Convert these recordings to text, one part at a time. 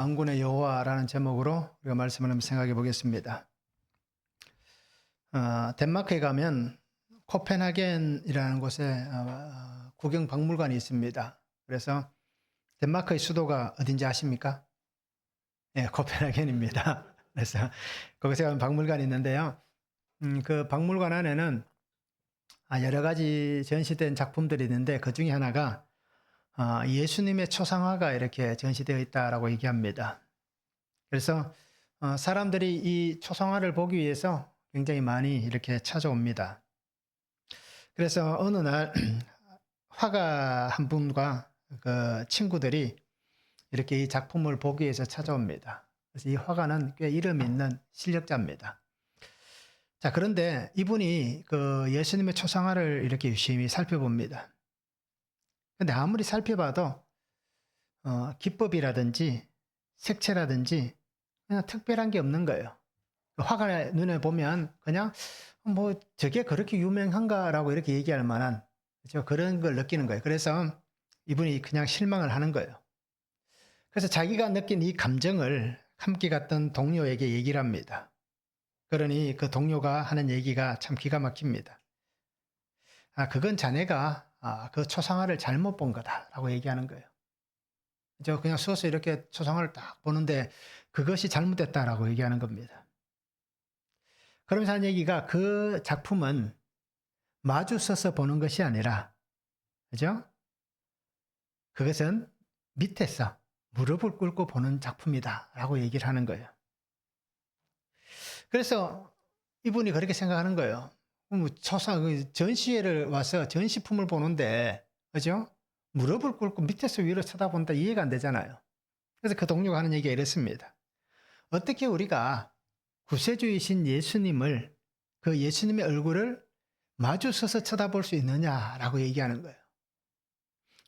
만군의 여호와라는 제목으로 우리가 말씀을 한번 생각해 보겠습니다. 덴마크에 가면 코펜하겐이라는 곳에 국영 박물관이 있습니다. 그래서 덴마크의 수도가 어딘지 아십니까? 네, 코펜하겐입니다. 그래서 거기서 가면 박물관이 있는데요. 그 박물관 안에는 여러 가지 전시된 작품들이 있는데 그 중에 하나가 예수님의 초상화가 이렇게 전시되어 있다라고 얘기합니다. 그래서 사람들이 이 초상화를 보기 위해서 굉장히 많이 이렇게 찾아옵니다. 그래서 어느 날 화가 한 분과 그 친구들이 이렇게 이 작품을 보기 위해서 찾아옵니다. 그래서 이 화가는 꽤 이름 있는 실력자입니다. 자, 그런데 이분이 그 예수님의 초상화를 이렇게 유심히 살펴봅니다. 근데 아무리 살펴봐도 기법이라든지 색채라든지 그냥 특별한 게 없는 거예요. 화가 눈에 보면 그냥 뭐 저게 그렇게 유명한가라고 이렇게 얘기할 만한 그렇죠? 그런 걸 느끼는 거예요. 그래서 이분이 그냥 실망을 하는 거예요. 그래서 자기가 느낀 이 감정을 함께 갔던 동료에게 얘기를 합니다. 그러니 그 동료가 하는 얘기가 참 기가 막힙니다. 그건 자네가 그 초상화를 잘못 본 거다라고 얘기하는 거예요. 저 그냥 서서 이렇게 초상화를 딱 보는데 그것이 잘못됐다라고 얘기하는 겁니다. 그러면서 하는 얘기가 그 작품은 마주 서서 보는 것이 아니라, 그죠? 그것은 밑에서 무릎을 꿇고 보는 작품이다라고 얘기를 하는 거예요. 그래서 이분이 그렇게 생각하는 거예요. 전시회를 와서 전시품을 보는데, 그죠? 무릎을 꿇고 밑에서 위로 쳐다본다 이해가 안 되잖아요. 그래서 그 동료가 하는 얘기가 이렇습니다. 어떻게 우리가 구세주이신 예수님을, 그 예수님의 얼굴을 마주 서서 쳐다볼 수 있느냐라고 얘기하는 거예요.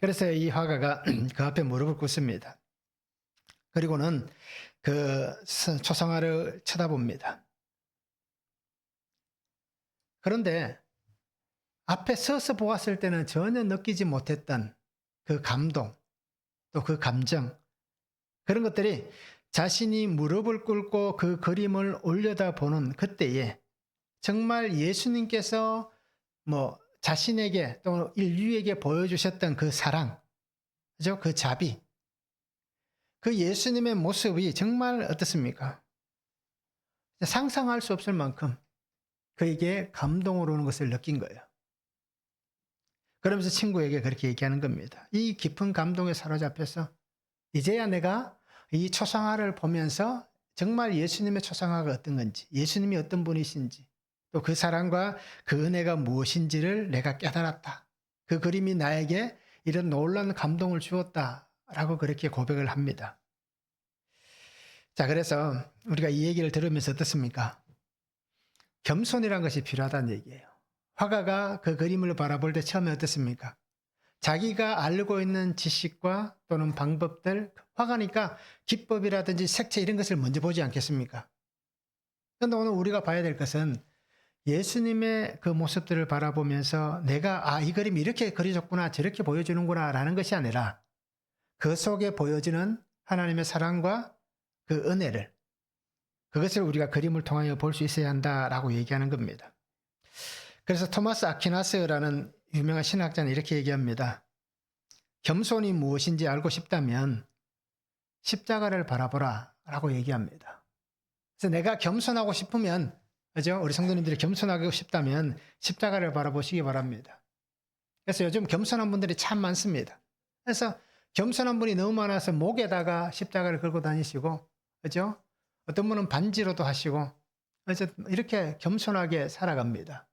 그래서 이 화가가 그 앞에 무릎을 꿇습니다. 그리고는 그 초상화를 쳐다봅니다. 그런데 앞에 서서 보았을 때는 전혀 느끼지 못했던 그 감동, 또 그 감정, 그런 것들이 자신이 무릎을 꿇고 그 그림을 올려다보는 그때에 정말 예수님께서 자신에게 또 인류에게 보여주셨던 그 사랑, 그죠? 그 자비, 그 예수님의 모습이 정말 어떻습니까? 상상할 수 없을 만큼 그에게 감동으로 오는 것을 느낀 거예요. 그러면서 친구에게 그렇게 얘기하는 겁니다. 이 깊은 감동에 사로잡혀서 이제야 내가 이 초상화를 보면서 정말 예수님의 초상화가 어떤 건지, 예수님이 어떤 분이신지, 또 그 사랑과 그 은혜가 무엇인지를 내가 깨달았다. 그 그림이 나에게 이런 놀라운 감동을 주었다라고 그렇게 고백을 합니다. 자, 그래서 우리가 이 얘기를 들으면서 어떻습니까? 겸손이란 것이 필요하다는 얘기예요. 화가가 그 그림을 바라볼 때 처음에 어떻습니까? 자기가 알고 있는 지식과 또는 방법들, 화가니까 기법이라든지 색채 이런 것을 먼저 보지 않겠습니까? 그런데 오늘 우리가 봐야 될 것은 예수님의 그 모습들을 바라보면서 내가 이 그림이 이렇게 그려졌구나, 저렇게 보여주는구나 라는 것이 아니라 그 속에 보여지는 하나님의 사랑과 그 은혜를, 그것을 우리가 그림을 통하여 볼 수 있어야 한다라고 얘기하는 겁니다. 그래서 토마스 아퀴나스라는 유명한 신학자는 이렇게 얘기합니다. 겸손이 무엇인지 알고 싶다면 십자가를 바라보라 라고 얘기합니다. 그래서 내가 겸손하고 싶으면, 그죠? 우리 성도님들이 겸손하고 싶다면 십자가를 바라보시기 바랍니다. 그래서 요즘 겸손한 분들이 참 많습니다. 그래서 겸손한 분이 너무 많아서 목에다가 십자가를 걸고 다니시고, 그죠? 어떤 분은 반지로도 하시고, 그래서 이렇게 겸손하게 살아갑니다.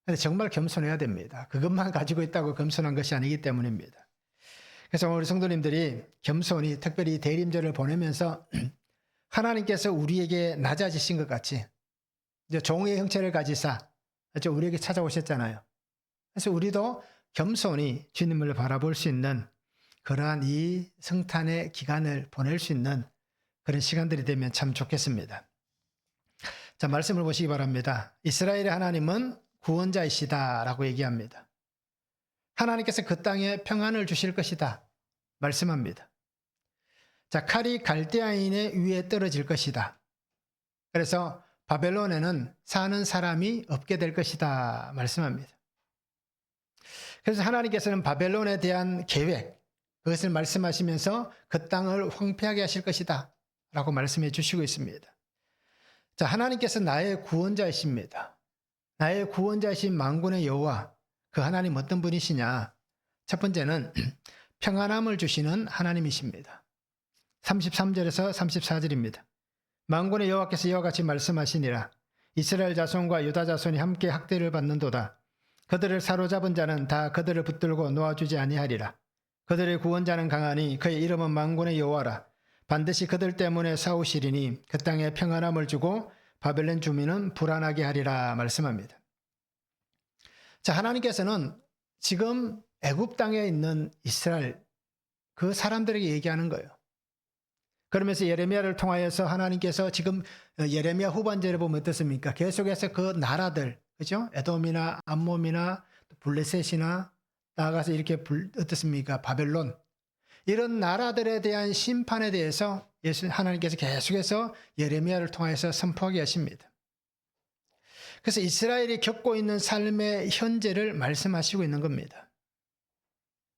근데 정말 겸손해야 됩니다. 그것만 가지고 있다고 겸손한 것이 아니기 때문입니다. 그래서 우리 성도님들이 겸손히 특별히 대림절을 보내면서 하나님께서 우리에게 낮아지신 것 같이 이제 종의 형체를 가지사 우리에게 찾아오셨잖아요. 그래서 우리도 겸손히 주님을 바라볼 수 있는 그러한 이 성탄의 기간을 보낼 수 있는 그런 시간들이 되면 참 좋겠습니다. 자, 말씀을 보시기 바랍니다. 이스라엘의 하나님은 구원자이시다라고 얘기합니다. 하나님께서 그 땅에 평안을 주실 것이다 말씀합니다. 자, 칼이 갈대아인의 위에 떨어질 것이다. 그래서 바벨론에는 사는 사람이 없게 될 것이다 말씀합니다. 그래서 하나님께서는 바벨론에 대한 계획, 그것을 말씀하시면서 그 땅을 황폐하게 하실 것이다 라고 말씀해 주시고 있습니다. 자, 하나님께서 나의 구원자이십니다. 나의 구원자이신 만군의 여호와, 그 하나님 어떤 분이시냐? 첫 번째는 평안함을 주시는 하나님이십니다. 33절에서 34절입니다. 만군의 여호와께서 이와 같이 말씀하시니라. 이스라엘 자손과 유다 자손이 함께 학대를 받는도다. 그들을 사로잡은 자는 다 그들을 붙들고 놓아주지 아니하리라. 그들의 구원자는 강하니 그의 이름은 만군의 여호와라. 반드시 그들 때문에 싸우시리니 그 땅에 평안함을 주고 바벨론 주민은 불안하게 하리라 말씀합니다. 자, 하나님께서는 지금 애굽 땅에 있는 이스라엘 그 사람들에게 얘기하는 거예요. 그러면서 예레미야를 통하여서 하나님께서 지금 예레미야 후반절에 보면 어떻습니까? 계속해서 그 나라들, 그죠? 에돔이나 암몬이나 블레셋이나 나아가서 이렇게 어떻습니까? 바벨론. 이런 나라들에 대한 심판에 대해서 하나님께서 계속해서 예레미야를 통해서 선포하게 하십니다. 그래서 이스라엘이 겪고 있는 삶의 현재를 말씀하시고 있는 겁니다.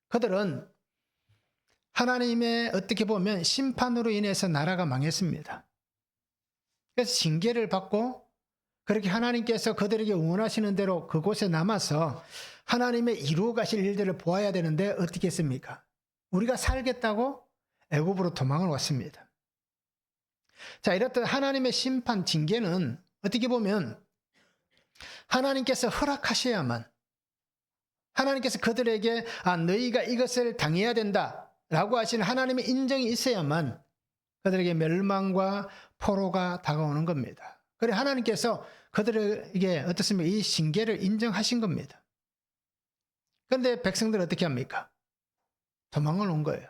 그들은 하나님의 어떻게 보면 심판으로 인해서 나라가 망했습니다. 그래서 징계를 받고 그렇게 하나님께서 그들에게 원하시는 대로 그곳에 남아서 하나님의 이루어 가실 일들을 보아야 되는데 어떻게 했습니까? 우리가 살겠다고 애굽으로 도망을 왔습니다. 자, 이렇듯 하나님의 심판, 징계는 어떻게 보면 하나님께서 허락하셔야만, 하나님께서 그들에게 너희가 이것을 당해야 된다 라고 하시는 하나님의 인정이 있어야만 그들에게 멸망과 포로가 다가오는 겁니다. 그래 하나님께서 그들에게 어떻습니까? 이 징계를 인정하신 겁니다. 그런데 백성들은 어떻게 합니까? 도망을 온 거예요.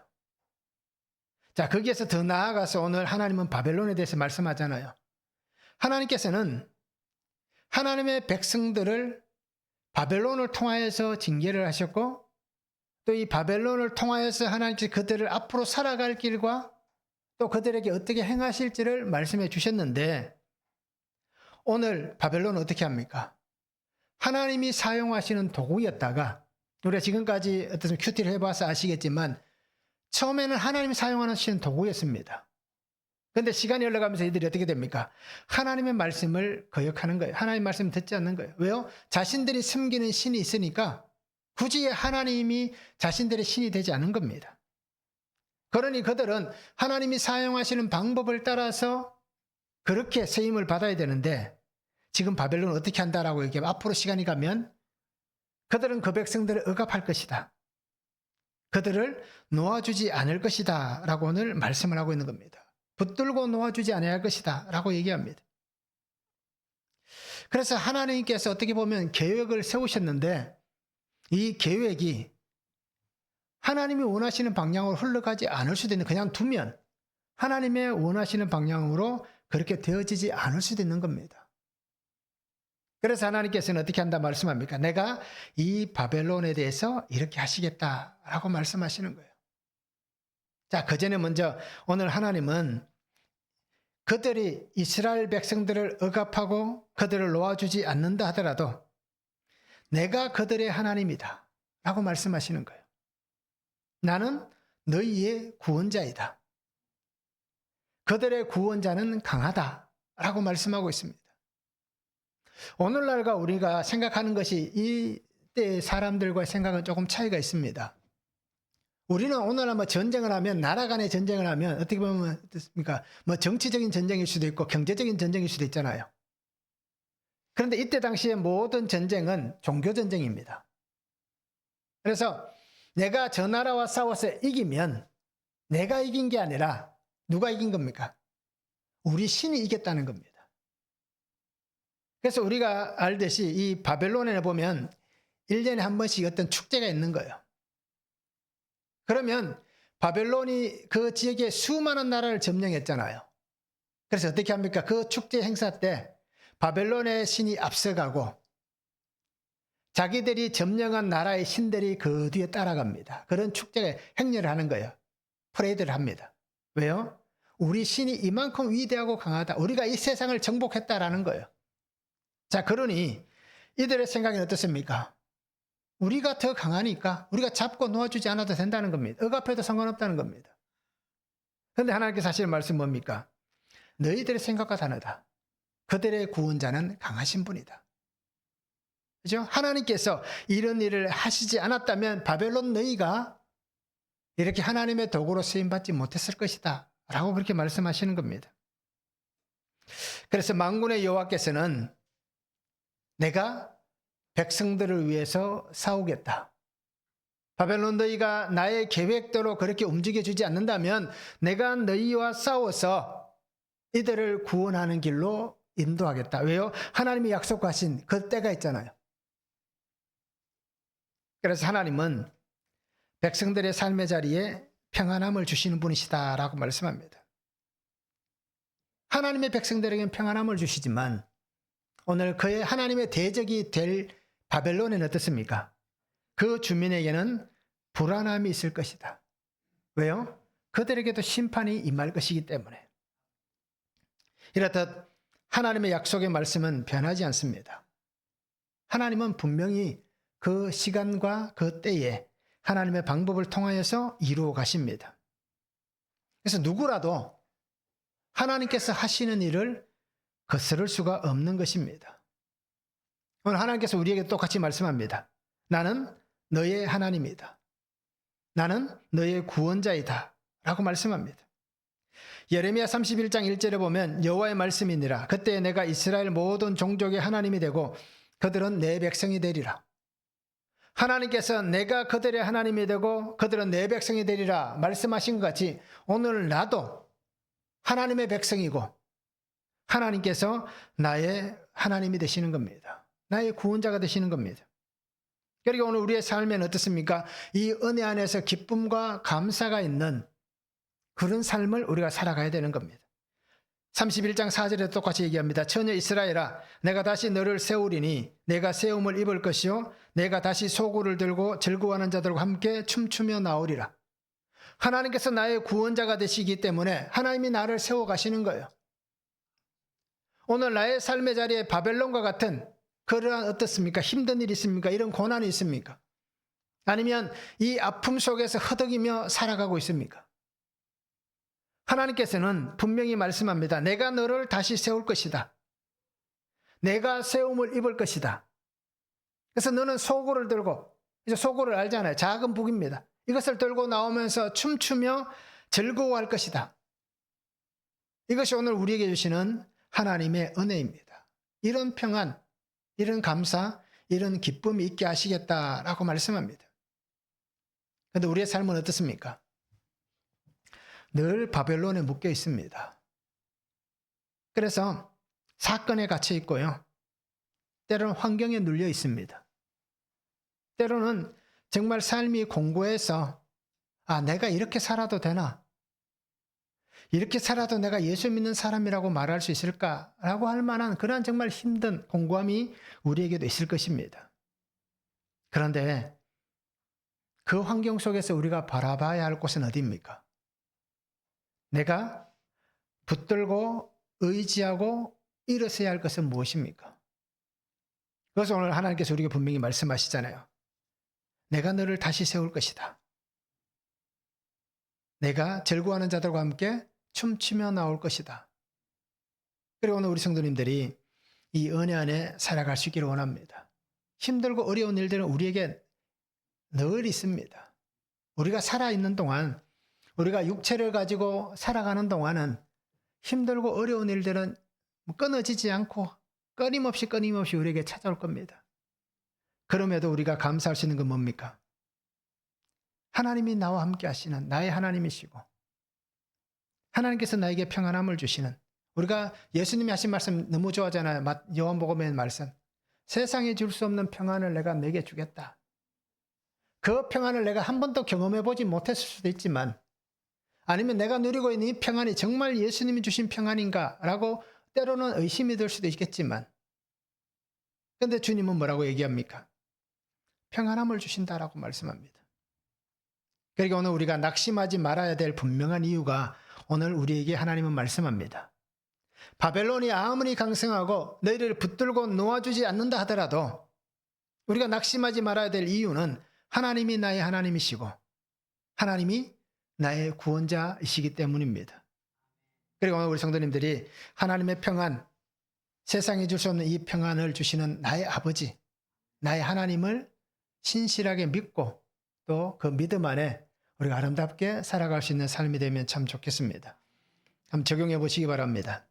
자, 거기에서 더 나아가서 오늘 하나님은 바벨론에 대해서 말씀하잖아요. 하나님께서는 하나님의 백성들을 바벨론을 통하여서 징계를 하셨고 또 이 바벨론을 통하여서 하나님께서 그들을 앞으로 살아갈 길과 또 그들에게 어떻게 행하실지를 말씀해 주셨는데 오늘 바벨론은 어떻게 합니까? 하나님이 사용하시는 도구였다가 우리가 지금까지 어떤 큐티를 해봐서 아시겠지만 처음에는 하나님이 사용하시는 도구였습니다. 그런데 시간이 흘러가면서 이들이 어떻게 됩니까? 하나님의 말씀을 거역하는 거예요. 하나님의 말씀을 듣지 않는 거예요. 왜요? 자신들이 섬기는 신이 있으니까 굳이 하나님이 자신들의 신이 되지 않은 겁니다. 그러니 그들은 하나님이 사용하시는 방법을 따라서 그렇게 쓰임을 받아야 되는데 지금 바벨론은 어떻게 한다라고 얘기하면 앞으로 시간이 가면 그들은 그 백성들을 억압할 것이다. 그들을 놓아주지 않을 것이다 라고 오늘 말씀을 하고 있는 겁니다. 붙들고 놓아주지 않을 것이다 라고 얘기합니다. 그래서 하나님께서 어떻게 보면 계획을 세우셨는데 이 계획이 하나님이 원하시는 방향으로 흘러가지 않을 수도 있는, 그냥 두면 하나님의 원하시는 방향으로 그렇게 되어지지 않을 수도 있는 겁니다. 그래서 하나님께서는 어떻게 한다 말씀합니까? 내가 이 바벨론에 대해서 이렇게 하시겠다라고 말씀하시는 거예요. 자, 그 전에 먼저 오늘 하나님은 그들이 이스라엘 백성들을 억압하고 그들을 놓아주지 않는다 하더라도 내가 그들의 하나님이다 라고 말씀하시는 거예요. 나는 너희의 구원자이다. 그들의 구원자는 강하다 라고 말씀하고 있습니다. 오늘날과 우리가 생각하는 것이 이때 사람들과의 생각은 조금 차이가 있습니다. 우리는 오늘날 전쟁을 하면, 나라 간의 전쟁을 하면 어떻게 보면 어떻습니까? 정치적인 전쟁일 수도 있고 경제적인 전쟁일 수도 있잖아요. 그런데 이때 당시에 모든 전쟁은 종교 전쟁입니다. 그래서 내가 저 나라와 싸워서 이기면 내가 이긴 게 아니라 누가 이긴 겁니까? 우리 신이 이겼다는 겁니다. 그래서 우리가 알듯이 이 바벨론에 보면 1년에 한 번씩 어떤 축제가 있는 거예요. 그러면 바벨론이 그 지역에 수많은 나라를 점령했잖아요. 그래서 어떻게 합니까? 그 축제 행사 때 바벨론의 신이 앞서가고 자기들이 점령한 나라의 신들이 그 뒤에 따라갑니다. 그런 축제에 행렬을 하는 거예요. 프레이드를 합니다. 왜요? 우리 신이 이만큼 위대하고 강하다. 우리가 이 세상을 정복했다라는 거예요. 자, 그러니 이들의 생각이 어떻습니까? 우리가 더 강하니까 우리가 잡고 놓아주지 않아도 된다는 겁니다. 억압해도 상관없다는 겁니다. 그런데 하나님께서 하시는 말씀은 뭡니까? 너희들의 생각과 다르다. 그들의 구원자는 강하신 분이다. 그죠? 하나님께서 이런 일을 하시지 않았다면 바벨론 너희가 이렇게 하나님의 도구로 쓰임받지 못했을 것이다. 라고 그렇게 말씀하시는 겁니다. 그래서 만군의 여호와께서는 내가 백성들을 위해서 싸우겠다. 바벨론 너희가 나의 계획대로 그렇게 움직여주지 않는다면 내가 너희와 싸워서 이들을 구원하는 길로 인도하겠다. 왜요? 하나님이 약속하신 그 때가 있잖아요. 그래서 하나님은 백성들의 삶의 자리에 평안함을 주시는 분이시다라고 말씀합니다. 하나님의 백성들에게는 평안함을 주시지만 오늘 그의 하나님의 대적이 될 바벨론은 어떻습니까? 그 주민에게는 불안함이 있을 것이다. 왜요? 그들에게도 심판이 임할 것이기 때문에. 이렇듯 하나님의 약속의 말씀은 변하지 않습니다. 하나님은 분명히 그 시간과 그 때에 하나님의 방법을 통하여서 이루어 가십니다. 그래서 누구라도 하나님께서 하시는 일을 거스를 수가 없는 것입니다. 오늘 하나님께서 우리에게 똑같이 말씀합니다. 나는 너의 하나님이다. 나는 너의 구원자이다. 라고 말씀합니다. 예레미야 31장 1절에 보면 여호와의 말씀이니라. 그때 내가 이스라엘 모든 종족의 하나님이 되고 그들은 내 백성이 되리라. 하나님께서 내가 그들의 하나님이 되고 그들은 내 백성이 되리라 말씀하신 것 같이 오늘 나도 하나님의 백성이고 하나님께서 나의 하나님이 되시는 겁니다. 나의 구원자가 되시는 겁니다. 그리고 오늘 우리의 삶에는 어떻습니까? 이 은혜 안에서 기쁨과 감사가 있는 그런 삶을 우리가 살아가야 되는 겁니다. 31장 4절에 똑같이 얘기합니다. 처녀 이스라엘아, 내가 다시 너를 세우리니 내가 세움을 입을 것이요 내가 다시 소구를 들고 즐거워하는 자들과 함께 춤추며 나오리라. 하나님께서 나의 구원자가 되시기 때문에 하나님이 나를 세워가시는 거예요. 오늘 나의 삶의 자리에 바벨론과 같은 그러한 어떻습니까? 힘든 일이 있습니까? 이런 고난이 있습니까? 아니면 이 아픔 속에서 허덕이며 살아가고 있습니까? 하나님께서는 분명히 말씀합니다. 내가 너를 다시 세울 것이다. 내가 세움을 입을 것이다. 그래서 너는 소고를 들고, 이제 소고를 알잖아요. 작은 북입니다. 이것을 들고 나오면서 춤추며 즐거워할 것이다. 이것이 오늘 우리에게 주시는 하나님의 은혜입니다. 이런 평안, 이런 감사, 이런 기쁨이 있게 하시겠다라고 말씀합니다. 그런데 우리의 삶은 어떻습니까? 늘 바벨론에 묶여 있습니다. 그래서 사건에 갇혀 있고요. 때로는 환경에 눌려 있습니다. 때로는 정말 삶이 공고해서 내가 이렇게 살아도 되나? 이렇게 살아도 내가 예수 믿는 사람이라고 말할 수 있을까라고 할 만한 그러한 정말 힘든 공고함이 우리에게도 있을 것입니다. 그런데 그 환경 속에서 우리가 바라봐야 할 곳은 어디입니까? 내가 붙들고 의지하고 일어서야 할 것은 무엇입니까? 그래서 오늘 하나님께서 우리에게 분명히 말씀하시잖아요. 내가 너를 다시 세울 것이다. 내가 즐거워하는 자들과 함께 춤추며 나올 것이다. 그리고 오늘 우리 성도님들이 이 은혜 안에 살아갈 수 있기를 원합니다. 힘들고 어려운 일들은 우리에게 늘 있습니다. 우리가 살아있는 동안, 우리가 육체를 가지고 살아가는 동안은 힘들고 어려운 일들은 끊어지지 않고 끊임없이 우리에게 찾아올 겁니다. 그럼에도 우리가 감사할 수 있는 건 뭡니까? 하나님이 나와 함께 하시는 나의 하나님이시고 하나님께서 나에게 평안함을 주시는, 우리가 예수님이 하신 말씀 너무 좋아하잖아요. 요한복음의 말씀. 세상에 줄 수 없는 평안을 내가 내게 주겠다. 그 평안을 내가 한 번도 경험해 보지 못했을 수도 있지만, 아니면 내가 누리고 있는 이 평안이 정말 예수님이 주신 평안인가 라고 때로는 의심이 들 수도 있겠지만, 그런데 주님은 뭐라고 얘기합니까? 평안함을 주신다라고 말씀합니다. 그러니까 오늘 우리가 낙심하지 말아야 될 분명한 이유가 오늘 우리에게 하나님은 말씀합니다. 바벨론이 아무리 강성하고 너희를 붙들고 놓아주지 않는다 하더라도 우리가 낙심하지 말아야 될 이유는 하나님이 나의 하나님이시고 하나님이 나의 구원자이시기 때문입니다. 그리고 오늘 우리 성도님들이 하나님의 평안, 세상에 줄 수 없는 이 평안을 주시는 나의 아버지, 나의 하나님을 신실하게 믿고 또 그 믿음 안에 우리가 아름답게 살아갈 수 있는 삶이 되면 참 좋겠습니다. 한번 적용해 보시기 바랍니다.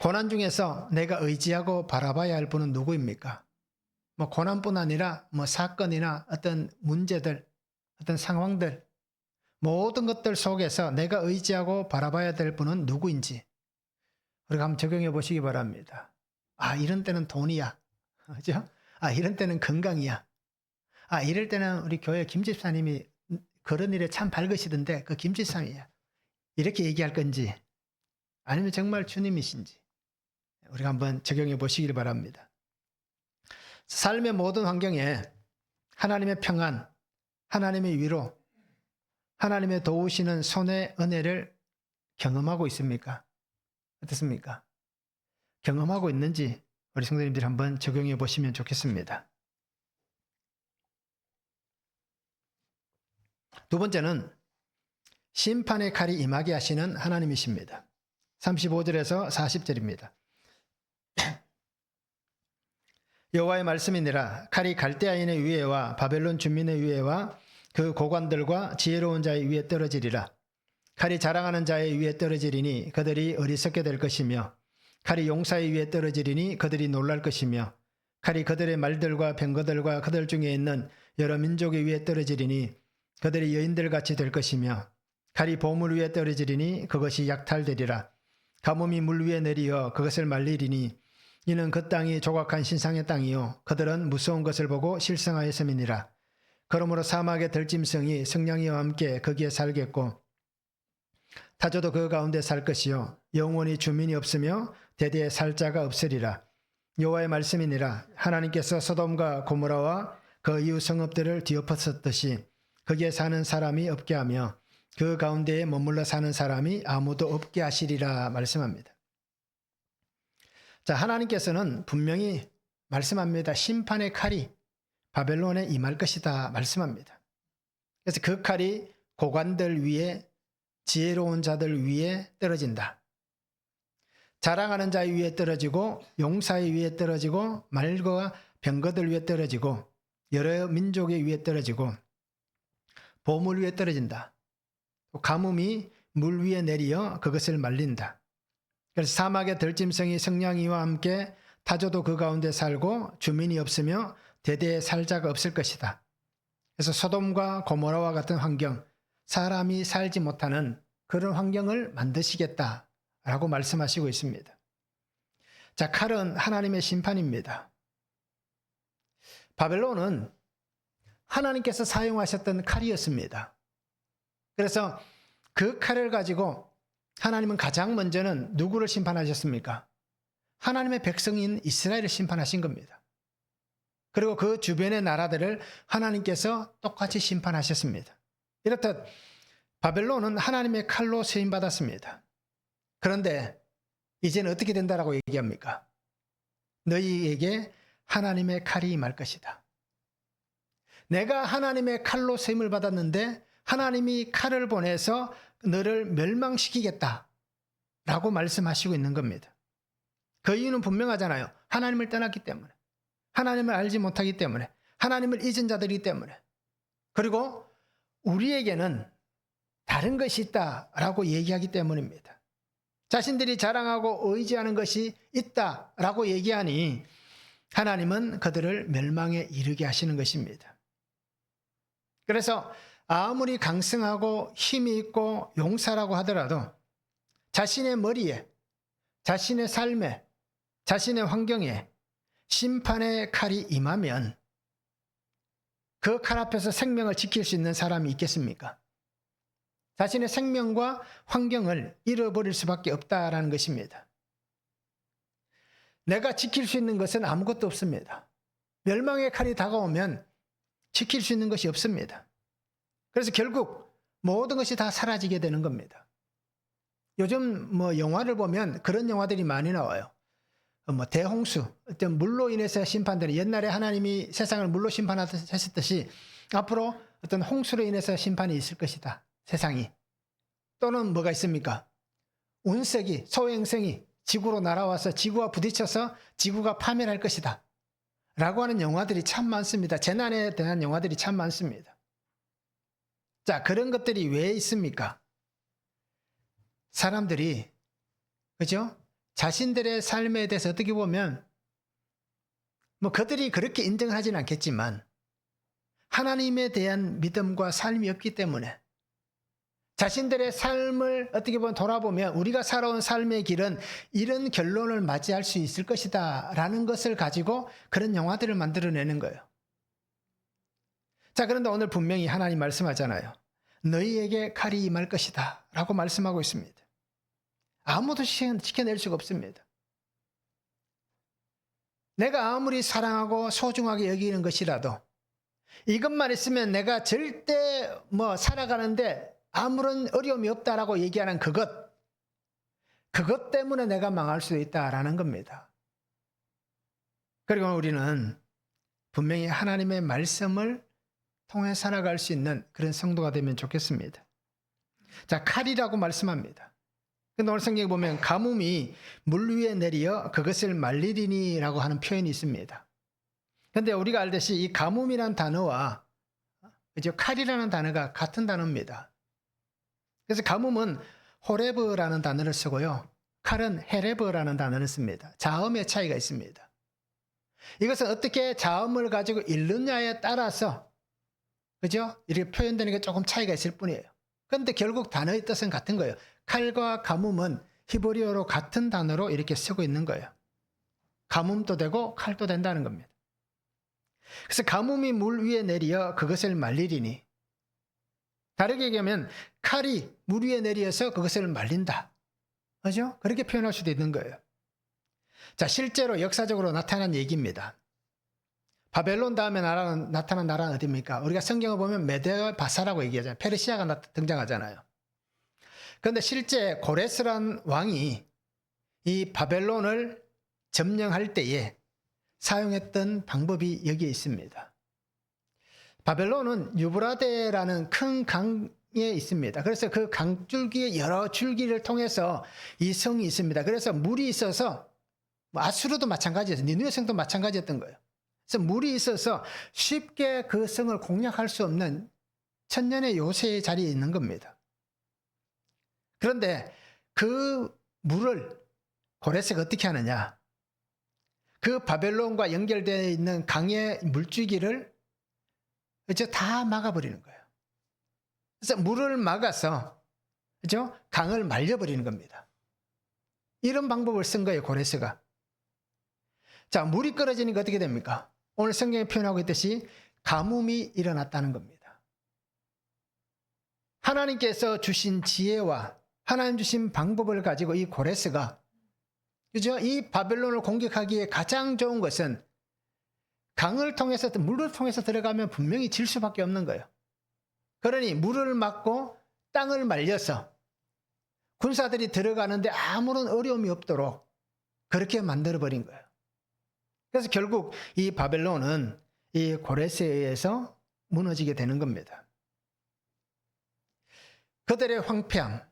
고난 중에서 내가 의지하고 바라봐야 할 분은 누구입니까? 고난뿐 아니라 사건이나 어떤 문제들, 어떤 상황들, 모든 것들 속에서 내가 의지하고 바라봐야 될 분은 누구인지 우리가 한번 적용해 보시기 바랍니다. 이런 때는 돈이야. 그죠? 이런 때는 건강이야. 이럴 때는 우리 교회 김집사님이 그런 일에 참 밝으시던데 그 김집사님이야. 이렇게 얘기할 건지 아니면 정말 주님이신지 우리가 한번 적용해 보시길 바랍니다. 삶의 모든 환경에 하나님의 평안, 하나님의 위로, 하나님의 도우시는 손의 은혜를 경험하고 있습니까? 어떻습니까? 경험하고 있는지 우리 성도님들이 한번 적용해 보시면 좋겠습니다. 두 번째는 심판의 칼이 임하게 하시는 하나님이십니다. 35절에서 40절입니다. 여호와의 말씀이니라. 칼이 갈대아인의 위에와 바벨론 주민의 위에와 그 고관들과 지혜로운 자의 위에 떨어지리라. 칼이 자랑하는 자의 위에 떨어지리니 그들이 어리석게 될 것이며 칼이 용사의 위에 떨어지리니 그들이 놀랄 것이며 칼이 그들의 말들과 병거들과 그들 중에 있는 여러 민족의 위에 떨어지리니 그들이 여인들같이 될 것이며 칼이 보물 위에 떨어지리니 그것이 약탈되리라. 가뭄이 물 위에 내리어 그것을 말리리니 이는 그 땅이 조각한 신상의 땅이요 그들은 무서운 것을 보고 실성하였음이니라. 그러므로 사막의 들짐승이 승냥이와 함께 거기에 살겠고 타조도 그 가운데 살 것이요 영원히 주민이 없으며 대대에 살 자가 없으리라. 여호와의 말씀이니라. 하나님께서 소돔과 고모라와 그 이웃 성읍들을 뒤엎었듯이 거기에 사는 사람이 없게 하며 그 가운데에 머물러 사는 사람이 아무도 없게 하시리라 말씀합니다. 자, 하나님께서는 분명히 말씀합니다. 심판의 칼이 바벨론에 임할 것이다 말씀합니다. 그래서 그 칼이 고관들 위에 지혜로운 자들 위에 떨어진다. 자랑하는 자의 위에 떨어지고 용사의 위에 떨어지고 말과 병거들 위에 떨어지고 여러 민족의 위에 떨어지고 보물 위에 떨어진다. 가뭄이 물 위에 내리어 그것을 말린다. 그래서 사막의 들짐승이 승냥이와 함께 타조도 그 가운데 살고 주민이 없으며 대대에 살 자가 없을 것이다. 그래서 소돔과 고모라와 같은 환경, 사람이 살지 못하는 그런 환경을 만드시겠다라고 말씀하시고 있습니다. 자, 칼은 하나님의 심판입니다. 바벨론은 하나님께서 사용하셨던 칼이었습니다. 그래서 그 칼을 가지고 하나님은 가장 먼저는 누구를 심판하셨습니까? 하나님의 백성인 이스라엘을 심판하신 겁니다. 그리고 그 주변의 나라들을 하나님께서 똑같이 심판하셨습니다. 이렇듯 바벨론은 하나님의 칼로 세임받았습니다. 그런데 이제는 어떻게 된다라고 얘기합니까? 너희에게 하나님의 칼이 임할 것이다. 내가 하나님의 칼로 세임을 받았는데 하나님이 칼을 보내서 너를 멸망시키겠다 라고 말씀하시고 있는 겁니다. 그 이유는 분명하잖아요. 하나님을 떠났기 때문에, 하나님을 알지 못하기 때문에, 하나님을 잊은 자들이기 때문에, 그리고 우리에게는 다른 것이 있다라고 얘기하기 때문입니다. 자신들이 자랑하고 의지하는 것이 있다라고 얘기하니 하나님은 그들을 멸망에 이르게 하시는 것입니다. 그래서 아무리 강성하고 힘이 있고 용사라고 하더라도 자신의 머리에, 자신의 삶에, 자신의 환경에 심판의 칼이 임하면 그 칼 앞에서 생명을 지킬 수 있는 사람이 있겠습니까? 자신의 생명과 환경을 잃어버릴 수밖에 없다라는 것입니다. 내가 지킬 수 있는 것은 아무것도 없습니다. 멸망의 칼이 다가오면 지킬 수 있는 것이 없습니다. 그래서 결국 모든 것이 다 사라지게 되는 겁니다. 요즘 뭐 영화를 보면 그런 영화들이 많이 나와요. 뭐 대홍수, 어떤 물로 인해서 심판되는, 옛날에 하나님이 세상을 물로 심판하셨듯이 앞으로 어떤 홍수로 인해서 심판이 있을 것이다, 세상이. 또는 뭐가 있습니까? 운석이, 소행성이 지구로 날아와서 지구와 부딪혀서 지구가 파멸할 것이다 라고 하는 영화들이 참 많습니다. 재난에 대한 영화들이 참 많습니다. 자, 그런 것들이 왜 있습니까? 사람들이, 그죠? 자신들의 삶에 대해서 어떻게 보면 뭐 그들이 그렇게 인정하지는 않겠지만 하나님에 대한 믿음과 삶이 없기 때문에 자신들의 삶을 어떻게 보면 돌아보면 우리가 살아온 삶의 길은 이런 결론을 맞이할 수 있을 것이다 라는 것을 가지고 그런 영화들을 만들어내는 거예요. 자, 그런데 오늘 분명히 하나님 말씀하잖아요. 너희에게 칼이 임할 것이다 라고 말씀하고 있습니다. 아무도 지켜낼 수가 없습니다. 내가 아무리 사랑하고 소중하게 여기는 것이라도 이것만 있으면 내가 절대 뭐 살아가는데 아무런 어려움이 없다라고 얘기하는 그것 때문에 내가 망할 수도 있다라는 겁니다. 그리고 우리는 분명히 하나님의 말씀을 통해 살아갈 수 있는 그런 성도가 되면 좋겠습니다. 자, 칼이라고 말씀합니다. 근데 오늘 성경에 보면 가뭄이 물 위에 내리어 그것을 말리리니 라고 하는 표현이 있습니다. 그런데 우리가 알듯이 이 가뭄이라는 단어와 이제 칼이라는 단어가 같은 단어입니다. 그래서 가뭄은 호레브라는 단어를 쓰고요. 칼은 헤레브라는 단어를 씁니다. 자음의 차이가 있습니다. 이것은 어떻게 자음을 가지고 읽느냐에 따라서, 그죠? 이렇게 표현되는 게 조금 차이가 있을 뿐이에요. 그런데 결국 단어의 뜻은 같은 거예요. 칼과 가뭄은 히브리어로 같은 단어로 이렇게 쓰고 있는 거예요. 가뭄도 되고 칼도 된다는 겁니다. 그래서 가뭄이 물 위에 내리어 그것을 말리리니, 다르게 얘기하면 칼이 물 위에 내리어서 그것을 말린다. 그죠? 그렇게 표현할 수도 있는 거예요. 자, 실제로 역사적으로 나타난 얘기입니다. 바벨론 다음에 나타난 나라는 어디입니까? 우리가 성경을 보면 메데바사라고 얘기하잖아요. 페르시아가 등장하잖아요. 그런데 실제 고레스란 왕이 이 바벨론을 점령할 때에 사용했던 방법이 여기에 있습니다. 바벨론은 유브라데라는 큰 강에 있습니다. 그래서 그 강줄기의 여러 줄기를 통해서 이 성이 있습니다. 그래서 물이 있어서 아수르도 마찬가지였어요. 니느웨 성도 마찬가지였던 거예요. 그래서 물이 있어서 쉽게 그 성을 공략할 수 없는 천년의 요새의 자리에 있는 겁니다. 그런데 그 물을 고레스가 어떻게 하느냐? 그 바벨론과 연결되어 있는 강의 물줄기를 이제 다 막아버리는 거예요. 그래서 물을 막아서, 그죠? 강을 말려버리는 겁니다. 이런 방법을 쓴 거예요, 고레스가. 자, 물이 끓어지니까 어떻게 됩니까? 오늘 성경에 표현하고 있듯이 가뭄이 일어났다는 겁니다. 하나님께서 주신 지혜와 하나님 주신 방법을 가지고 이 고레스가, 그죠? 이 바벨론을 공격하기에 가장 좋은 것은 강을 통해서, 물을 통해서 들어가면 분명히 질 수밖에 없는 거예요. 그러니 물을 막고 땅을 말려서 군사들이 들어가는데 아무런 어려움이 없도록 그렇게 만들어버린 거예요. 그래서 결국 이 바벨론은 이 고레스에 의해서 무너지게 되는 겁니다. 그들의 황폐함,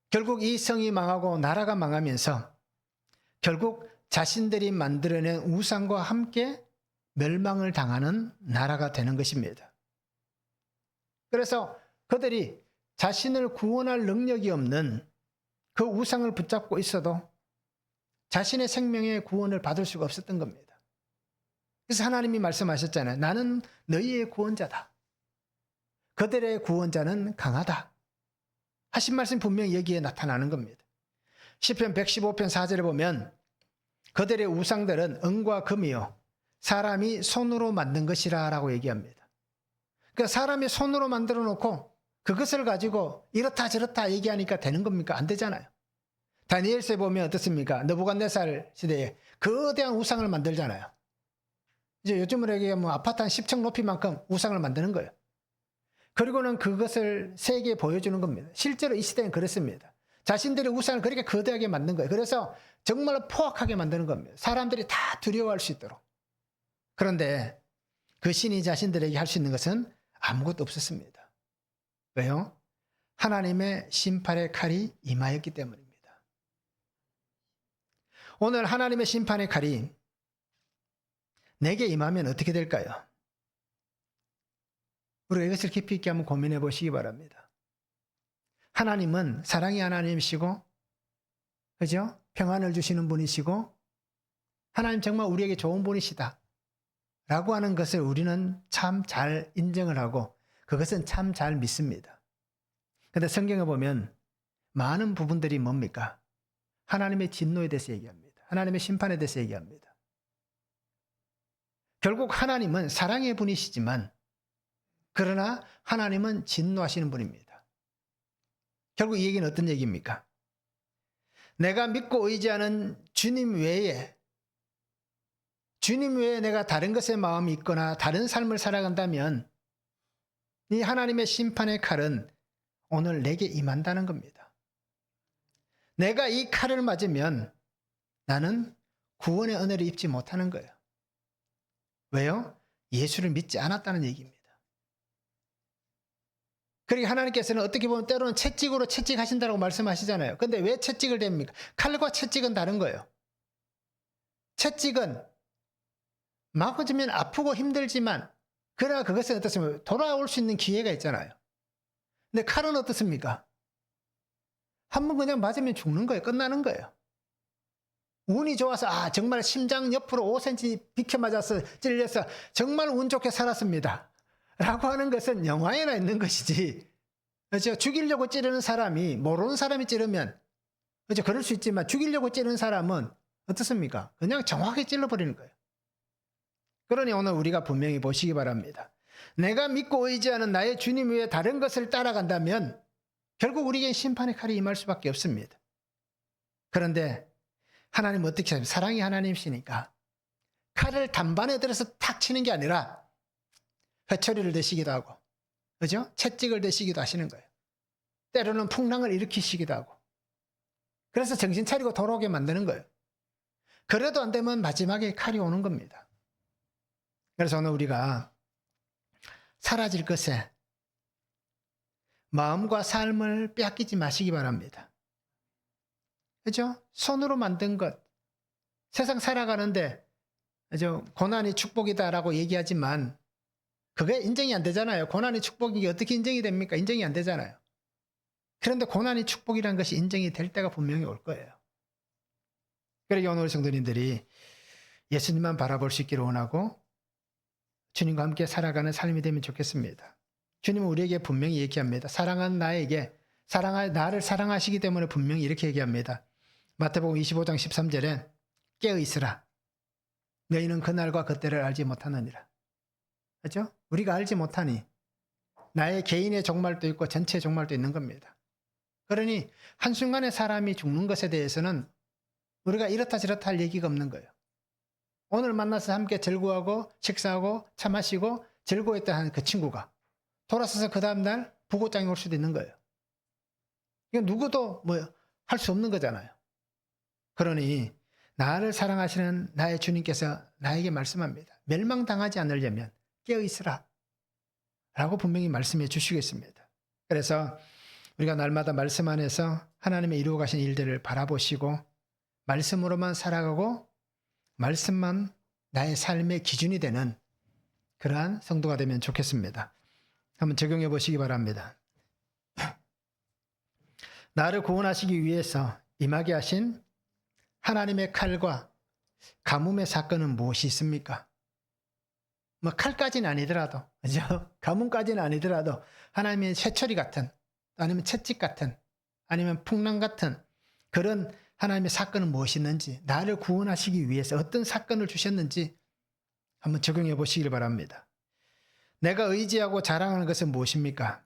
결국 이 성이 망하고 나라가 망하면서 결국 자신들이 만들어낸 우상과 함께 멸망을 당하는 나라가 되는 것입니다. 그래서 그들이 자신을 구원할 능력이 없는 그 우상을 붙잡고 있어도 자신의 생명의 구원을 받을 수가 없었던 겁니다. 그래서 하나님이 말씀하셨잖아요. 나는 너희의 구원자다. 그들의 구원자는 강하다. 하신 말씀 분명히 여기에 나타나는 겁니다. 시편 115편 4절에 보면 그들의 우상들은 은과 금이요 사람이 손으로 만든 것이라 라고 얘기합니다. 그러니까 사람이 손으로 만들어 놓고 그것을 가지고 이렇다 저렇다 얘기하니까 되는 겁니까? 안 되잖아요. 다니엘서에 보면 어떻습니까? 느부갓네살 시대에 거대한 우상을 만들잖아요. 이제 요즘으로 얘기하면 아파트 한 10층 높이만큼 우상을 만드는 거예요. 그리고는 그것을 세계에 보여주는 겁니다. 실제로 이 시대는 그렇습니다. 자신들의 우상을 그렇게 거대하게 만든 거예요. 그래서 정말 포악하게 만드는 겁니다. 사람들이 다 두려워할 수 있도록. 그런데 그 신이 자신들에게 할 수 있는 것은 아무것도 없었습니다. 왜요? 하나님의 심판의 칼이 임하였기 때문입니다. 오늘 하나님의 심판의 칼이 내게 임하면 어떻게 될까요? 우리가 이것을 깊이 있게 한번 고민해 보시기 바랍니다. 하나님은 사랑의 하나님이시고, 그죠? 평안을 주시는 분이시고, 하나님 정말 우리에게 좋은 분이시다 라고 하는 것을 우리는 참 잘 인정을 하고 그것은 참 잘 믿습니다. 그런데 성경에 보면 많은 부분들이 뭡니까? 하나님의 진노에 대해서 얘기합니다. 하나님의 심판에 대해서 얘기합니다. 결국 하나님은 사랑의 분이시지만 그러나 하나님은 진노하시는 분입니다. 결국 이 얘기는 어떤 얘기입니까? 내가 믿고 의지하는 주님 외에 내가 다른 것에 마음이 있거나 다른 삶을 살아간다면 이 하나님의 심판의 칼은 오늘 내게 임한다는 겁니다. 내가 이 칼을 맞으면 나는 구원의 은혜를 입지 못하는 거예요. 왜요? 예수를 믿지 않았다는 얘기입니다. 그러니까 하나님께서는 어떻게 보면 때로는 채찍으로 채찍하신다고 말씀하시잖아요. 그런데 왜 채찍을 댑니까? 칼과 채찍은 다른 거예요. 채찍은 맞으면 아프고 힘들지만 그러나 그것은 어떻습니까? 돌아올 수 있는 기회가 있잖아요. 근데 칼은 어떻습니까? 한번 그냥 맞으면 죽는 거예요. 끝나는 거예요. 운이 좋아서 정말 심장 옆으로 5cm 비켜 맞아서 찔려서 정말 운 좋게 살았습니다 라고 하는 것은 영화에나 있는 것이지, 그렇죠? 죽이려고 찌르는 사람이, 모르는 사람이 찌르면, 그렇죠? 그럴 수 있지만 죽이려고 찌르는 사람은 어떻습니까? 그냥 정확하게 찔러버리는 거예요. 그러니 오늘 우리가 분명히 보시기 바랍니다. 내가 믿고 의지하는 나의 주님 외에 다른 것을 따라간다면 결국 우리에게 심판의 칼이 임할 수밖에 없습니다. 그런데 하나님은 어떻게 하십니까? 사랑이 하나님이시니까 칼을 단반에 들어서 탁 치는 게 아니라 회초리를 드시기도 하고, 그죠? 채찍을 드시기도 하시는 거예요. 때로는 풍랑을 일으키시기도 하고. 그래서 정신 차리고 돌아오게 만드는 거예요. 그래도 안 되면 마지막에 칼이 오는 겁니다. 그래서 오늘 우리가 사라질 것에 마음과 삶을 빼앗기지 마시기 바랍니다. 그죠? 손으로 만든 것, 세상 살아가는데, 그죠? 고난이 축복이다라고 얘기하지만 그게 인정이 안 되잖아요. 고난이 축복이 어떻게 인정이 됩니까? 인정이 안 되잖아요. 그런데 고난이 축복이라는 것이 인정이 될 때가 분명히 올 거예요. 그러기 오늘 성도님들이 예수님만 바라볼 수 있기를 원하고 주님과 함께 살아가는 삶이 되면 좋겠습니다. 주님은 우리에게 분명히 얘기합니다. 사랑하는 나에게 나를 사랑하시기 때문에 분명히 이렇게 얘기합니다. 마태복음 25장 13절에 깨어 있으라. 너희는 그날과 그때를 알지 못하느니라. 그렇죠? 우리가 알지 못하니 나의 개인의 종말도 있고 전체의 종말도 있는 겁니다. 그러니 한순간에 사람이 죽는 것에 대해서는 우리가 이렇다 저렇다 할 얘기가 없는 거예요. 오늘 만나서 함께 즐거워하고 식사하고 차 마시고 즐거워했다 하는 그 친구가 돌아서서 그 다음날 부고장이 올 수도 있는 거예요. 이건 누구도 할 수 없는 거잖아요. 그러니 나를 사랑하시는 나의 주님께서 나에게 말씀합니다. 멸망당하지 않으려면 깨어있으라 라고 분명히 말씀해 주시겠습니다. 그래서 우리가 날마다 말씀 안에서 하나님의 이루어 가신 일들을 바라보시고 말씀으로만 살아가고 말씀만 나의 삶의 기준이 되는 그러한 성도가 되면 좋겠습니다. 한번 적용해 보시기 바랍니다. 나를 구원하시기 위해서 임하게 하신 하나님의 칼과 가뭄의 사건은 무엇이 있습니까? 칼까지는 아니더라도, 그죠? 가뭄까지는 아니더라도 하나님의 쇠처리 같은, 아니면 채찍 같은, 아니면 풍랑 같은 그런 하나님의 사건은 무엇이 있는지, 나를 구원하시기 위해서 어떤 사건을 주셨는지 한번 적용해 보시길 바랍니다. 내가 의지하고 자랑하는 것은 무엇입니까?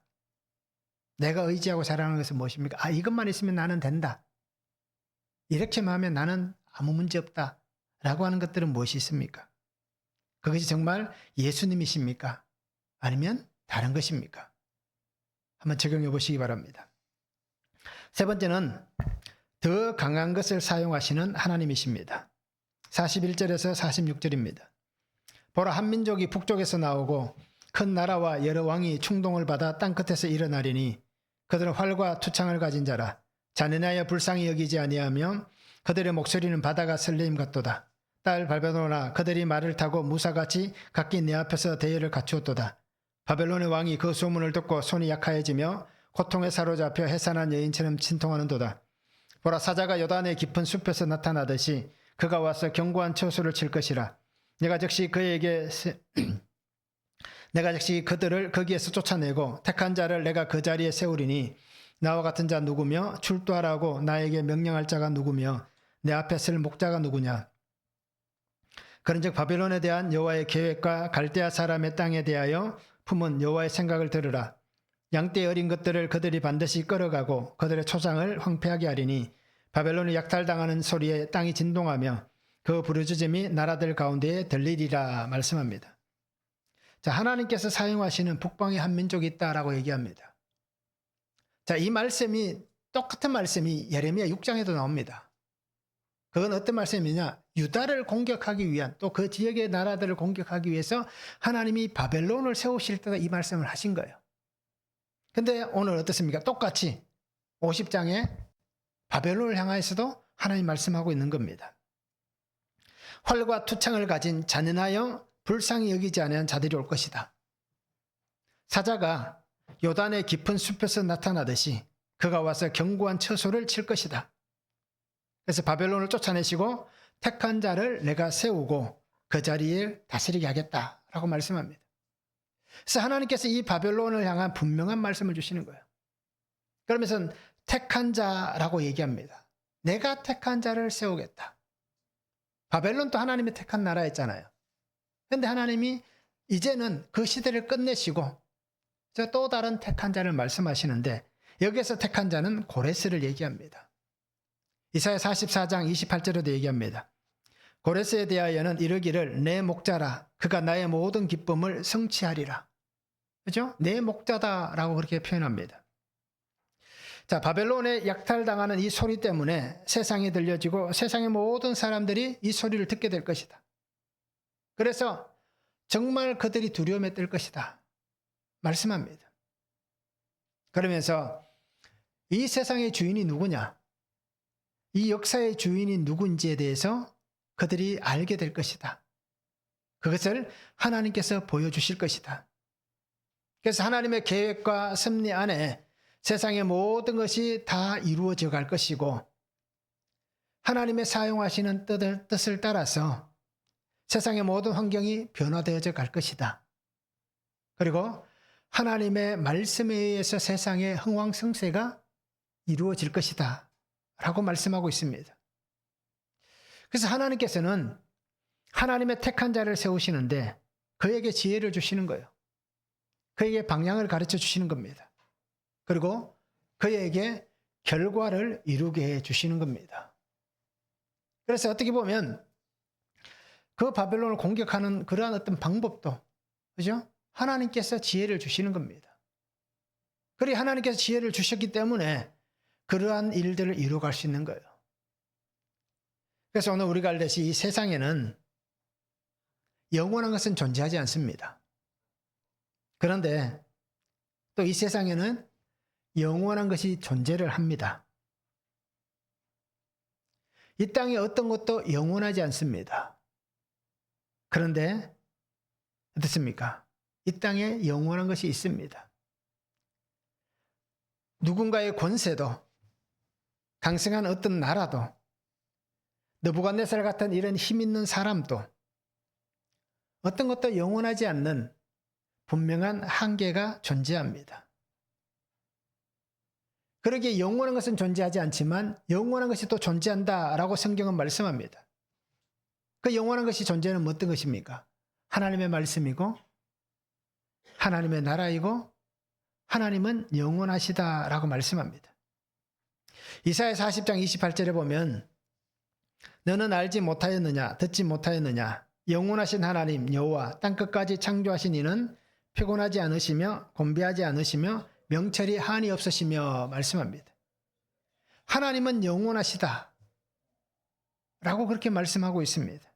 내가 의지하고 자랑하는 것은 무엇입니까? 이것만 있으면 나는 된다. 이렇게만 하면 나는 아무 문제 없다. 라고 하는 것들은 무엇이 있습니까? 그것이 정말 예수님이십니까? 아니면 다른 것입니까? 한번 적용해 보시기 바랍니다. 세 번째는 더 강한 것을 사용하시는 하나님이십니다. 41절에서 46절입니다. 보라, 한 민족이 북쪽에서 나오고 큰 나라와 여러 왕이 충동을 받아 땅끝에서 일어나리니 그들은 활과 투창을 가진 자라. 자네나여 불쌍히 여기지 아니하며 그들의 목소리는 바다가 설레임 같도다. 딸 바벨로나, 그들이 말을 타고 무사같이 각기 내 앞에서 대열을 갖추었도다. 바벨론의 왕이 그 소문을 듣고 손이 약하여지며 고통에 사로잡혀 해산한 여인처럼 진통하는도다. 보라, 사자가 요단의 깊은 숲에서 나타나듯이 그가 와서 견고한 처소를 칠 것이라. 내가 즉시 그들을 거기에서 쫓아내고 택한 자를 내가 그 자리에 세우리니 나와 같은 자 누구며 출두하라고 나에게 명령할 자가 누구며 내 앞에 설 목자가 누구냐. 그런즉 바벨론에 대한 여호와의 계획과 갈대아 사람의 땅에 대하여 품은 여호와의 생각을 들으라. 양떼 어린 것들을 그들이 반드시 끌어가고 그들의 초장을 황폐하게 하리니 바벨론이 약탈당하는 소리에 땅이 진동하며 그 부르짖음이 나라들 가운데에 들리리라 말씀합니다. 자, 하나님께서 사용하시는 북방에 한 민족이 있다라고 얘기합니다. 자, 이 말씀이 똑같은 말씀이 예레미야 6장에도 나옵니다. 그건 어떤 말씀이냐? 유다를 공격하기 위한, 또 그 지역의 나라들을 공격하기 위해서 하나님이 바벨론을 세우실 때 이 말씀을 하신 거예요. 근데 오늘 어떻습니까? 똑같이 50장에 바벨론을 향하여서도 하나님 말씀하고 있는 겁니다. 활과 투창을 가진 잔인하여 불쌍히 여기지 않은 자들이 올 것이다. 사자가 요단의 깊은 숲에서 나타나듯이 그가 와서 견고한 처소를 칠 것이다. 그래서 바벨론을 쫓아내시고 택한 자를 내가 세우고 그 자리에 다스리게 하겠다라고 말씀합니다. 그래서 하나님께서 이 바벨론을 향한 분명한 말씀을 주시는 거예요. 그러면서 택한 자라고 얘기합니다. 내가 택한 자를 세우겠다. 바벨론도 하나님의 택한 나라였잖아요. 그런데 하나님이 이제는 그 시대를 끝내시고 또 다른 택한 자를 말씀하시는데 여기에서 택한 자는 고레스를 얘기합니다. 이사야 44장 28절에도 얘기합니다. 고레스에 대하여는 이르기를 내 목자라, 그가 나의 모든 기쁨을 성취하리라. 그죠? 내 목자다라고 그렇게 표현합니다. 자, 바벨론에 약탈당하는 이 소리 때문에 세상에 들려지고 세상의 모든 사람들이 이 소리를 듣게 될 것이다. 그래서 정말 그들이 두려움에 뜰 것이다 말씀합니다. 그러면서 이 세상의 주인이 누구냐, 이 역사의 주인이 누군지에 대해서 그들이 알게 될 것이다. 그것을 하나님께서 보여주실 것이다. 그래서 하나님의 계획과 섭리 안에 세상의 모든 것이 다 이루어져 갈 것이고 하나님의 사용하시는 뜻을 따라서 세상의 모든 환경이 변화되어져 갈 것이다. 그리고 하나님의 말씀에 의해서 세상의 흥왕성쇠가 이루어질 것이다 라고 말씀하고 있습니다. 그래서 하나님께서는 하나님의 택한 자를 세우시는데 그에게 지혜를 주시는 거예요. 그에게 방향을 가르쳐 주시는 겁니다. 그리고 그에게 결과를 이루게 해 주시는 겁니다. 그래서 어떻게 보면 그 바벨론을 공격하는 그러한 어떤 방법도, 그죠? 하나님께서 지혜를 주시는 겁니다. 그리고 하나님께서 지혜를 주셨기 때문에 그러한 일들을 이루어갈 수 있는 거예요. 그래서 오늘 우리가 알듯이 이 세상에는 영원한 것은 존재하지 않습니다. 그런데 또 이 세상에는 영원한 것이 존재를 합니다. 이 땅에 어떤 것도 영원하지 않습니다. 그런데 어떻습니까? 이 땅에 영원한 것이 있습니다. 누군가의 권세도, 강성한 어떤 나라도, 느부갓네살 같은 이런 힘 있는 사람도 어떤 것도 영원하지 않는 분명한 한계가 존재합니다. 그러기에 영원한 것은 존재하지 않지만 영원한 것이 또 존재한다라고 성경은 말씀합니다. 그 영원한 것이 존재는 어떤 것입니까? 하나님의 말씀이고 하나님의 나라이고 하나님은 영원하시다라고 말씀합니다. 이사야 40장 28절에 보면 너는 알지 못하였느냐, 듣지 못하였느냐, 영원하신 하나님 여호와 땅끝까지 창조하신 이는 피곤하지 않으시며 곤비하지 않으시며 명철이 한이 없으시며 말씀합니다. 하나님은 영원하시다 라고 그렇게 말씀하고 있습니다.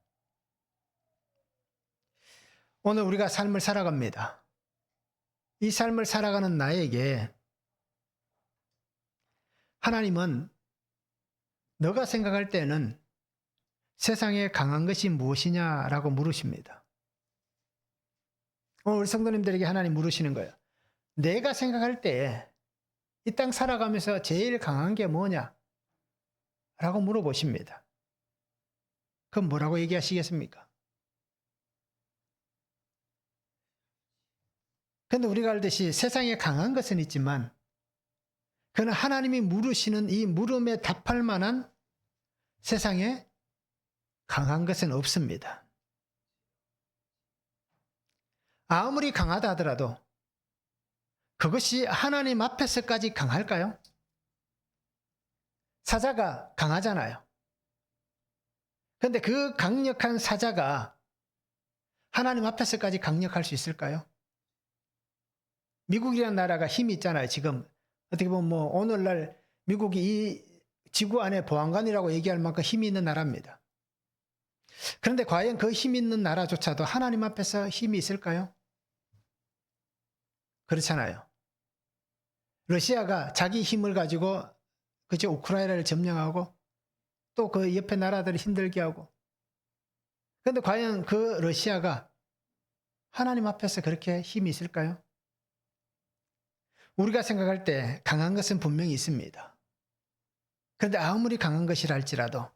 오늘 우리가 삶을 살아갑니다. 이 삶을 살아가는 나에게 하나님은 너가 생각할 때는 세상에 강한 것이 무엇이냐라고 물으십니다. 오늘 우리 성도님들에게 하나님 물으시는 거예요. 내가 생각할 때 이 땅 살아가면서 제일 강한 게 뭐냐? 라고 물어보십니다. 그럼 뭐라고 얘기하시겠습니까? 그런데 우리가 알듯이 세상에 강한 것은 있지만 그는 하나님이 물으시는 이 물음에 답할 만한 세상에 강한 것은 없습니다. 아무리 강하다 하더라도 그것이 하나님 앞에서까지 강할까요? 사자가 강하잖아요. 그런데 그 강력한 사자가 하나님 앞에서까지 강력할 수 있을까요? 미국이라는 나라가 힘이 있잖아요. 지금 어떻게 보면 오늘날 미국이 이 지구 안에 보안관이라고 얘기할 만큼 힘이 있는 나라입니다. 그런데 과연 그 힘 있는 나라조차도 하나님 앞에서 힘이 있을까요? 그렇잖아요. 러시아가 자기 힘을 가지고 그저 우크라이나를 점령하고 또 그 옆에 나라들을 힘들게 하고, 그런데 과연 그 러시아가 하나님 앞에서 그렇게 힘이 있을까요? 우리가 생각할 때 강한 것은 분명히 있습니다. 그런데 아무리 강한 것이라 할지라도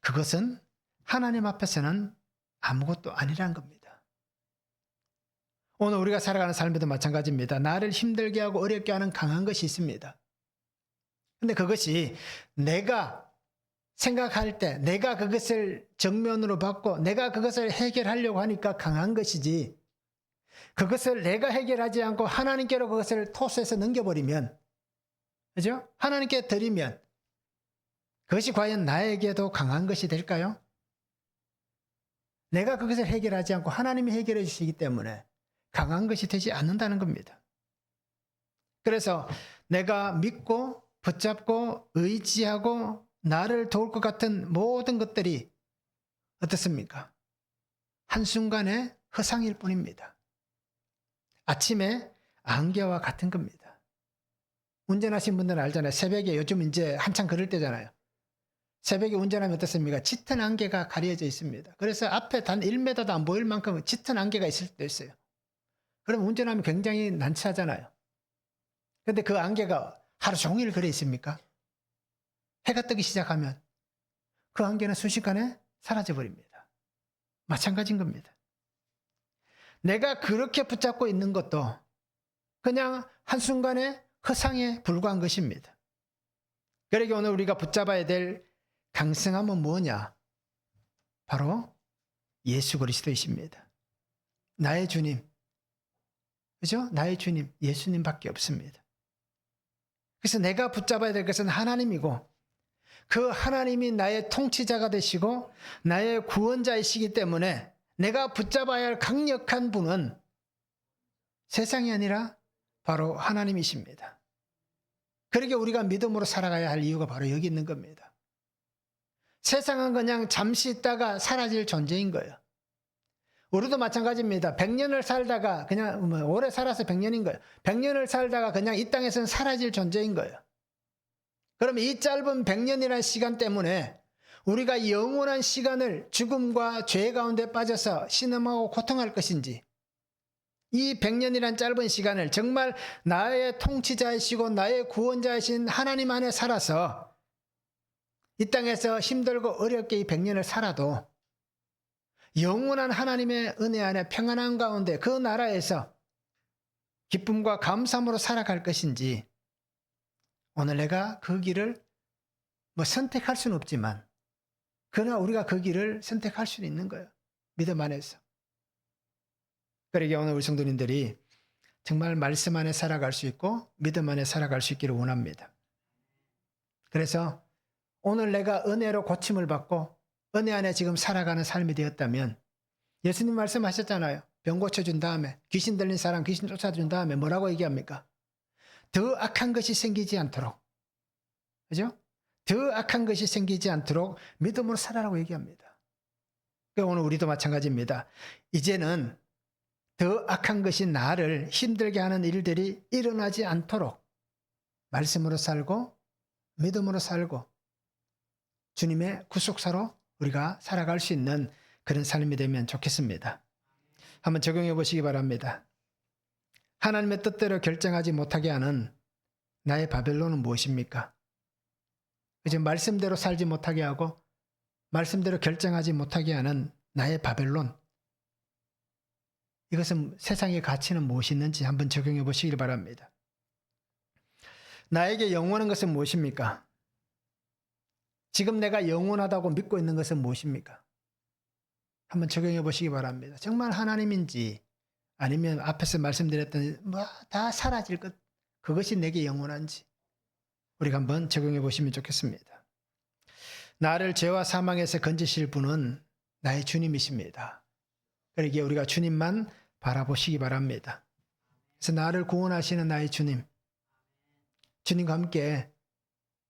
그것은 하나님 앞에서는 아무것도 아니라는 겁니다. 오늘 우리가 살아가는 삶에도 마찬가지입니다. 나를 힘들게 하고 어렵게 하는 강한 것이 있습니다. 그런데 그것이 내가 생각할 때 내가 그것을 정면으로 받고 내가 그것을 해결하려고 하니까 강한 것이지, 그것을 내가 해결하지 않고 하나님께로 그것을 토스해서 넘겨버리면, 그죠? 하나님께 드리면 그것이 과연 나에게도 강한 것이 될까요? 내가 그것을 해결하지 않고 하나님이 해결해 주시기 때문에 강한 것이 되지 않는다는 겁니다. 그래서 내가 믿고 붙잡고 의지하고 나를 도울 것 같은 모든 것들이 어떻습니까? 한순간의 허상일 뿐입니다. 아침에 안개와 같은 겁니다. 운전하신 분들은 알잖아요. 새벽에 요즘 이제 한창 그럴 때잖아요. 새벽에 운전하면 어떻습니까? 짙은 안개가 가려져 있습니다. 그래서 앞에 단 1m도 안 보일 만큼 짙은 안개가 있을 때도 있어요. 그럼 운전하면 굉장히 난처하잖아요. 그런데 그 안개가 하루 종일 그래 있습니까? 해가 뜨기 시작하면 그 안개는 순식간에 사라져 버립니다. 마찬가지인 겁니다. 내가 그렇게 붙잡고 있는 것도 그냥 한순간에 허상에 불과한 것입니다. 그러기 오늘 우리가 붙잡아야 될 강성함은 뭐냐? 바로 예수 그리스도이십니다. 나의 주님, 그죠? 나의 주님, 예수님밖에 없습니다. 그래서 내가 붙잡아야 될 것은 하나님이고, 그 하나님이 나의 통치자가 되시고 나의 구원자이시기 때문에 내가 붙잡아야 할 강력한 분은 세상이 아니라 바로 하나님이십니다. 그러게 우리가 믿음으로 살아가야 할 이유가 바로 여기 있는 겁니다. 세상은 그냥 잠시 있다가 사라질 존재인 거예요. 우리도 마찬가지입니다. 100년을 살다가 그냥 오래 살아서 100년인 거예요. 100년을 살다가 그냥 이 땅에서는 사라질 존재인 거예요. 그럼 이 짧은 100년이라는 시간 때문에 우리가 영원한 시간을 죽음과 죄 가운데 빠져서 신음하고 고통할 것인지, 이 100년이란 짧은 시간을 정말 나의 통치자이시고 나의 구원자이신 하나님 안에 살아서 이 땅에서 힘들고 어렵게 이 100년을 살아도 영원한 하나님의 은혜 안에 평안한 가운데 그 나라에서 기쁨과 감사함으로 살아갈 것인지, 오늘 내가 그 길을 선택할 수는 없지만 그러나 우리가 그 길을 선택할 수는 있는 거예요. 믿음 안에서. 그러기에 오늘 우리 성도님들이 정말 말씀 안에 살아갈 수 있고 믿음 안에 살아갈 수 있기를 원합니다. 그래서 오늘 내가 은혜로 고침을 받고 은혜 안에 지금 살아가는 삶이 되었다면, 예수님 말씀하셨잖아요. 병 고쳐준 다음에 귀신 들린 사람 귀신 쫓아준 다음에 뭐라고 얘기합니까? 더 악한 것이 생기지 않도록, 그죠? 더 악한 것이 생기지 않도록 믿음으로 살아라고 얘기합니다. 그러니까 오늘 우리도 마찬가지입니다. 이제는 더 악한 것이 나를 힘들게 하는 일들이 일어나지 않도록 말씀으로 살고 믿음으로 살고 주님의 구속사로 우리가 살아갈 수 있는 그런 삶이 되면 좋겠습니다. 한번 적용해 보시기 바랍니다. 하나님의 뜻대로 결정하지 못하게 하는 나의 바벨론은 무엇입니까? 이제 말씀대로 살지 못하게 하고 말씀대로 결정하지 못하게 하는 나의 바벨론, 이것은 세상의 가치는 무엇이 있는지 한번 적용해 보시기 바랍니다. 나에게 영원한 것은 무엇입니까? 지금 내가 영원하다고 믿고 있는 것은 무엇입니까? 한번 적용해 보시기 바랍니다. 정말 하나님인지 아니면 앞에서 말씀드렸던 다 사라질 것, 그것이 내게 영원한지 우리가 한번 적용해 보시면 좋겠습니다. 나를 죄와 사망에서 건지실 분은 나의 주님이십니다. 그러기에 우리가 주님만 바라보시기 바랍니다. 그래서 나를 구원하시는 나의 주님, 주님과 함께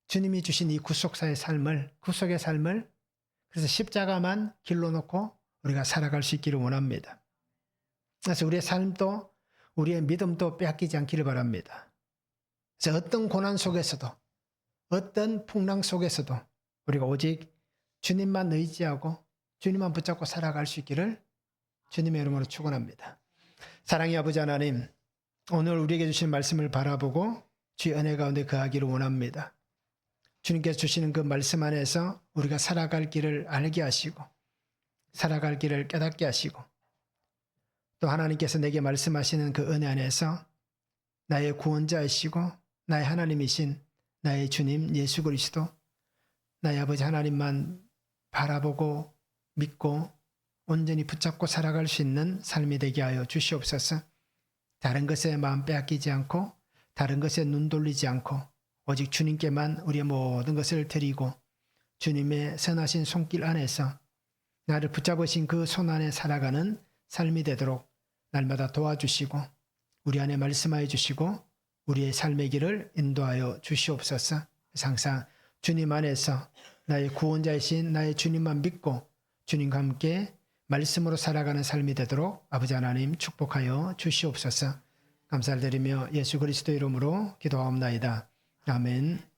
주님이 주신 이 구속사의 삶을, 구속의 삶을 그래서 십자가만 길로 놓고 우리가 살아갈 수 있기를 원합니다. 그래서 우리의 삶도 우리의 믿음도 빼앗기지 않기를 바랍니다. 그래서 어떤 고난 속에서도 어떤 풍랑 속에서도 우리가 오직 주님만 의지하고 주님만 붙잡고 살아갈 수 있기를 주님의 이름으로 축원합니다. 사랑의 아버지 하나님, 오늘 우리에게 주신 말씀을 바라보고 주의 은혜 가운데 거하기를 원합니다. 주님께서 주시는 그 말씀 안에서 우리가 살아갈 길을 알게 하시고 살아갈 길을 깨닫게 하시고 또 하나님께서 내게 말씀하시는 그 은혜 안에서 나의 구원자이시고 나의 하나님이신 나의 주님 예수 그리스도, 나의 아버지 하나님만 바라보고 믿고 온전히 붙잡고 살아갈 수 있는 삶이 되게 하여 주시옵소서. 다른 것에 마음 빼앗기지 않고 다른 것에 눈 돌리지 않고 오직 주님께만 우리의 모든 것을 드리고 주님의 선하신 손길 안에서 나를 붙잡으신 그 손 안에 살아가는 삶이 되도록 날마다 도와주시고 우리 안에 말씀하여 주시고 우리의 삶의 길을 인도하여 주시옵소서. 항상 주님 안에서 나의 구원자이신 나의 주님만 믿고 주님과 함께 말씀으로 살아가는 삶이 되도록 아버지 하나님 축복하여 주시옵소서. 감사를 드리며 예수 그리스도 이름으로 기도하옵나이다. 아멘.